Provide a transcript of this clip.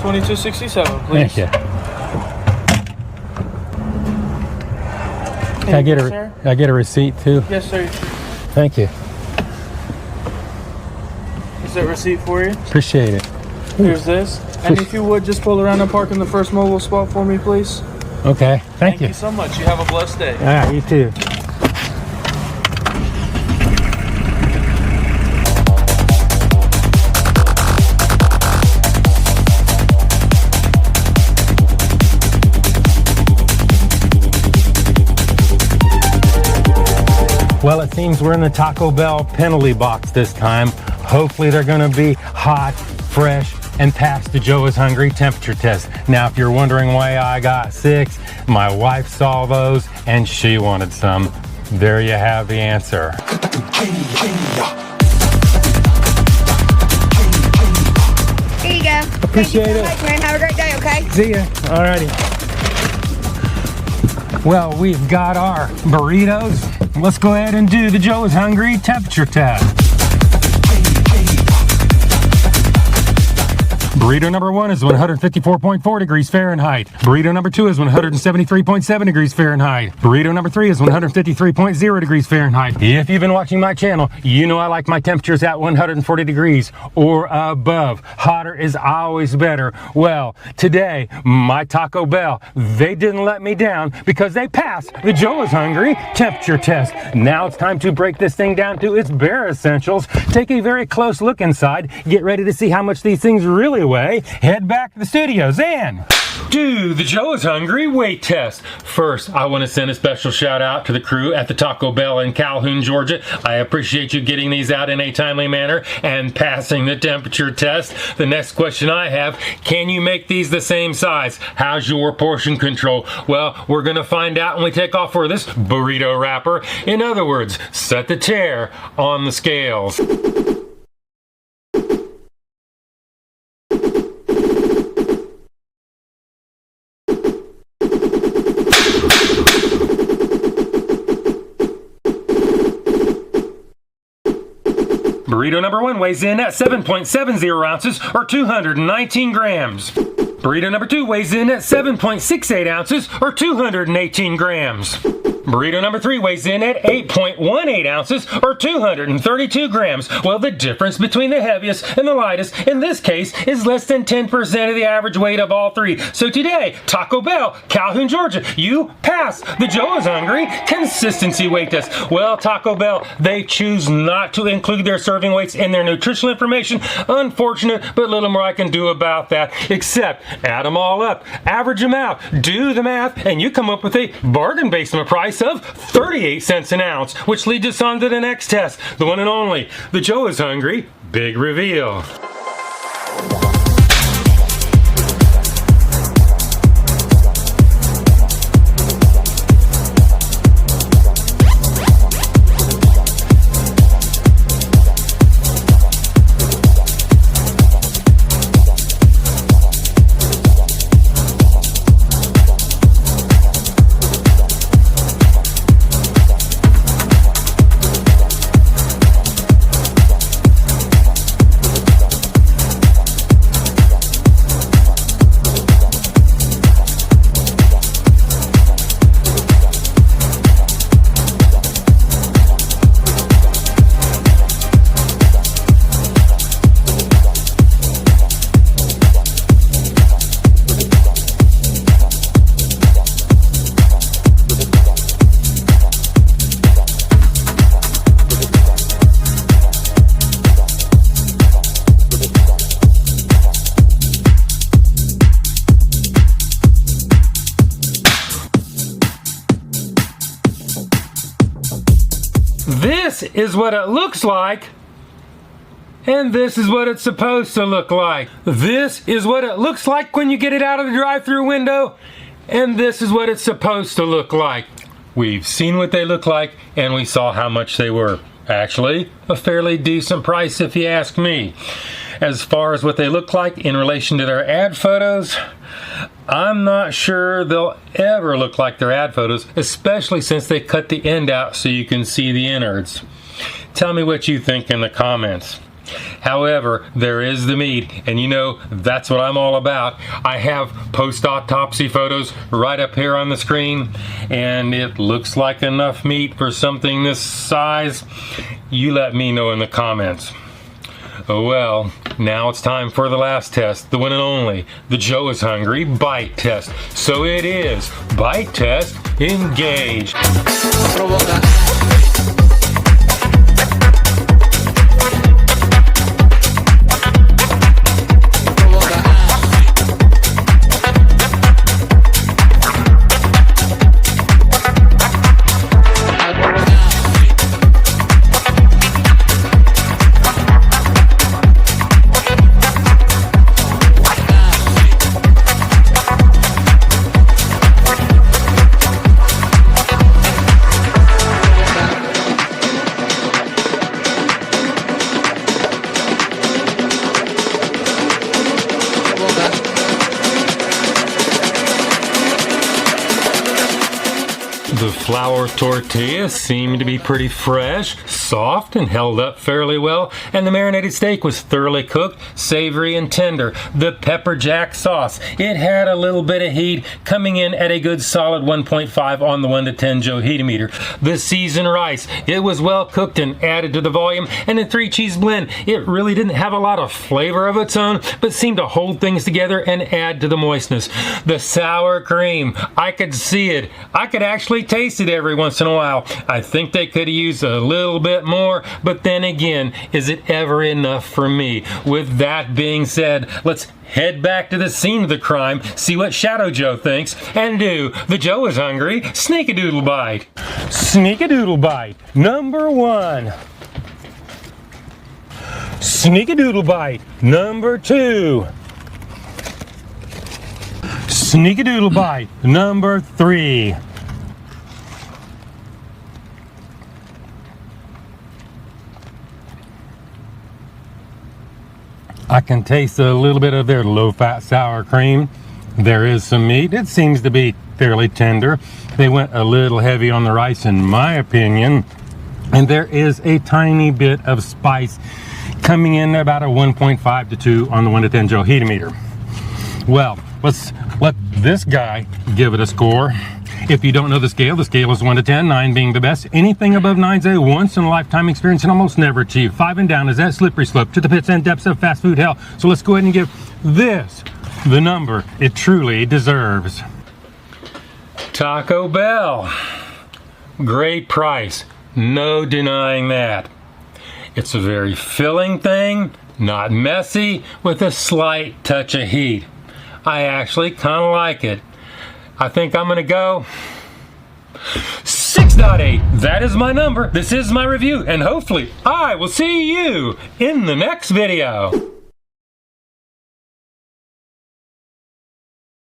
2267, please. Thank you. Can I get a receipt too? Yes, sir. Thank you. Is that receipt for you? Appreciate it. Here's this. And if you would, just pull around and park in the first mobile spot for me, please. Okay. Thank you. Thank you so much. You have a blessed day. All right, you too. Well, it seems we're in the Taco Bell penalty box this time. Hopefully they're gonna be hot, fresh, and pass the Joe is Hungry temperature test. Now, if you're wondering why I got 6, my wife saw those and she wanted some. There you have the answer. Here you go. Appreciate it. Thank you so much, man. Have a great day, okay? See ya. Alrighty. Well, we've got our burritos. Let's go ahead and do the Joe is Hungry temperature test. Burrito number 1 is 154.4 degrees Fahrenheit. Burrito number 2 is 173.7 degrees Fahrenheit. Burrito number 3 is 153.0 degrees Fahrenheit. If you've been watching my channel, you know I like my temperatures at 140 degrees or above. Hotter is always better. Well, today, my Taco Bell, they didn't let me down because they passed the Joe is Hungry temperature test. Now it's time to break this thing down to its bare essentials. Take a very close look inside. Get ready to see how much these things really weigh. Head back to the studios and do the Joe is Hungry weight test. First, I want to send a special shout out to the crew at the Taco Bell in Calhoun, Georgia. I appreciate you getting these out in a timely manner and passing the temperature test. The next question I have, can you make these the same size? How's your portion control? Well, we're going to find out when we take off for this burrito wrapper. In other words, set the tear on the scales. Burrito number 1 weighs in at 7.70 ounces or 219 grams. Burrito number 2 weighs in at 7.68 ounces or 218 grams. Burrito number 3 weighs in at 8.18 ounces or 232 grams. Well, the difference between the heaviest and the lightest in this case is less than 10% of the average weight of all three. So today, Taco Bell, Calhoun, Georgia, you pass the Joe is Hungry consistency weight test. Well, Taco Bell, they choose not to include their serving weights in their nutritional information. Unfortunate, but little more I can do about that except add them all up, average them out, do the math, and you come up with a bargain basement price of 38 cents an ounce, which leads us on to the next test, the one and only, the Joe is Hungry Big Reveal. This is what it looks like, and this is what it's supposed to look like. This is what it looks like when you get it out of the drive-thru window, and this is what it's supposed to look like. We've seen what they look like, and we saw how much they were. Actually, a fairly decent price if you ask me. As far as what they look like in relation to their ad photos, I'm not sure they'll ever look like their ad photos, especially since they cut the end out so you can see the innards. Tell me what you think in the comments. However, there is the meat, and you know, that's what I'm all about. I have post-autopsy photos right up here on the screen, and it looks like enough meat for something this size. You let me know in the comments. Oh well, now it's time for the last test, the one and only, the Joe is Hungry bite test. So it is, bite test, engage. The flour tortillas seemed to be pretty fresh, soft, and held up fairly well, and the marinated steak was thoroughly cooked, savory, and tender. The pepper jack sauce, it had a little bit of heat, coming in at a good solid 1.5 on the 1 to 10 Joe heatometer. The seasoned rice, it was well cooked and added to the volume, and the 3-cheese blend, it really didn't have a lot of flavor of its own, but seemed to hold things together and add to the moistness. The sour cream, I could see it. I could actually taste it every once in a while. I think they could have used a little bit more, but then again, is it ever enough for me? With that being said, let's head back to the scene of the crime, see what Shadow Joe thinks, and do the Joe is Hungry Sneak-a-Doodle Bite. Sneak-a-Doodle Bite number 1. Sneak-a-Doodle Bite number 2. Sneak-a-Doodle Bite number 3. I can taste a little bit of their low-fat sour cream. There is some meat. It seems to be fairly tender. They went a little heavy on the rice in my opinion. And there is a tiny bit of spice coming in about a 1.5 to 2 on the 1 to 10 Joe heatometer. Well, let's let this guy give it a score. If you don't know the scale is 1 to 10, 9 being the best. Anything above 9 is a once-in-a-lifetime experience and almost never achieved. 5 and down is that slippery slope to the pits and depths of fast food hell. So let's go ahead and give this the number it truly deserves. Taco Bell. Great price. No denying that. It's a very filling thing, not messy, with a slight touch of heat. I actually kind of like it. I think I'm gonna go 6.8. That is my number. This is my review, and hopefully I will see you in the next video.